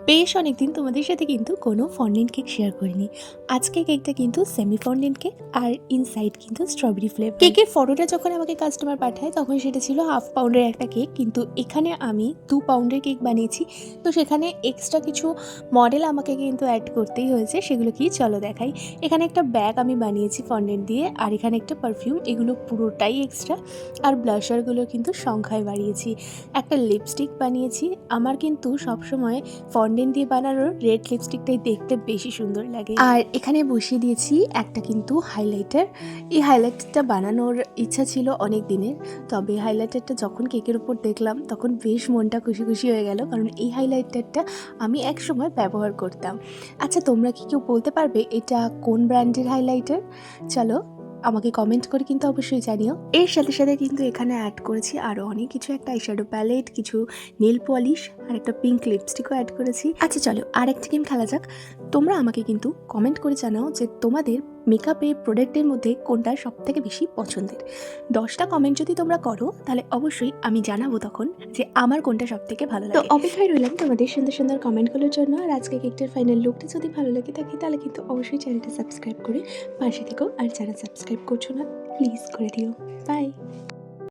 বেশ অনেকদিন তোমাদের সাথে কিন্তু কোনো ফন্ডেন্ট কেক শেয়ার করিনি। আজকে কেকটা কিন্তু সেমি ফন্ডেন্ট কেক, আর ইনসাইড কিন্তু স্ট্রবেরি ফ্লেভার। কেকের ফটোটা যখন আমাকে কাস্টমার পাঠায় তখন সেটা ছিল 1/2 পাউন্ডের একটা কেক, কিন্তু এখানে আমি 2 পাউন্ডের কেক বানিয়েছি। তো সেখানে এক্সট্রা কিছু মডেল আমাকে কিন্তু অ্যাড করতেই হয়েছে। সেগুলো কি চলো দেখাই। এখানে একটা ব্যাগ আমি বানিয়েছি ফন্ডেন্ট দিয়ে, আর এখানে একটা পারফিউম, এগুলো পুরোটাই এক্সট্রা। আর ব্লাশারগুলো কিন্তু সংখ্যায় বাড়িয়েছি। একটা লিপস্টিক বানিয়েছি। আমার কিন্তু সবসময় ফন্ডেন্ট দিয়ে বানানোর রেড লিপস্টিকটাই দেখতে বেশি সুন্দর লাগে। আর এখানে বসিয়ে দিয়েছি একটা কিন্তু হাইলাইটার। এই হাইলাইটারটা বানানোর ইচ্ছা ছিল অনেক দিনের, তবে হাইলাইটারটা যখন কেকের উপর দেখলাম তখন বেশ মনটা খুশি খুশি হয়ে গেল, কারণ এই হাইলাইটারটা আমি এক সময় ব্যবহার করতাম। আচ্ছা, তোমরা কি কেউ বলতে পারবে এটা কোন ব্র্যান্ডের হাইলাইটার? চলো আমাকে কমেন্ট করে কিন্তু অবশ্যই জানিও। এর সাথে সাথে কিন্তু এখানে অ্যাড করেছি আরও অনেক কিছু, একটা আইশ্যাডো প্যালেট, কিছু নেল পলিশ আর একটা পিঙ্ক লিপস্টিকও অ্যাড করেছি। আচ্ছা চলো আর একটা গেম খেলা যাক। তোমরা আমাকে কিন্তু কমেন্ট করে জানাও যে তোমাদের মেকআপে প্রোডাক্টের মধ্যে কোনটা সব থেকে বেশি পছন্দের। 10টা কমেন্ট যদি তোমরা করো তাহলে অবশ্যই আমি জানাবো তখন যে আমার কোনটা সব থেকে ভালো লাগে। তো অপেক্ষায় রইলাম তোমাদের সুন্দর সুন্দর কমেন্টগুলোর জন্য। আর আজকে কেকটার ফাইনাল লুকটা যদি ভালো লাগে থাকে তাহলে কিন্তু অবশ্যই চ্যানেলটা সাবস্ক্রাইব করে পাশে থেকো। আর যারা সাবস্ক্রাইব করছো না প্লিজ করে দিও। বাই।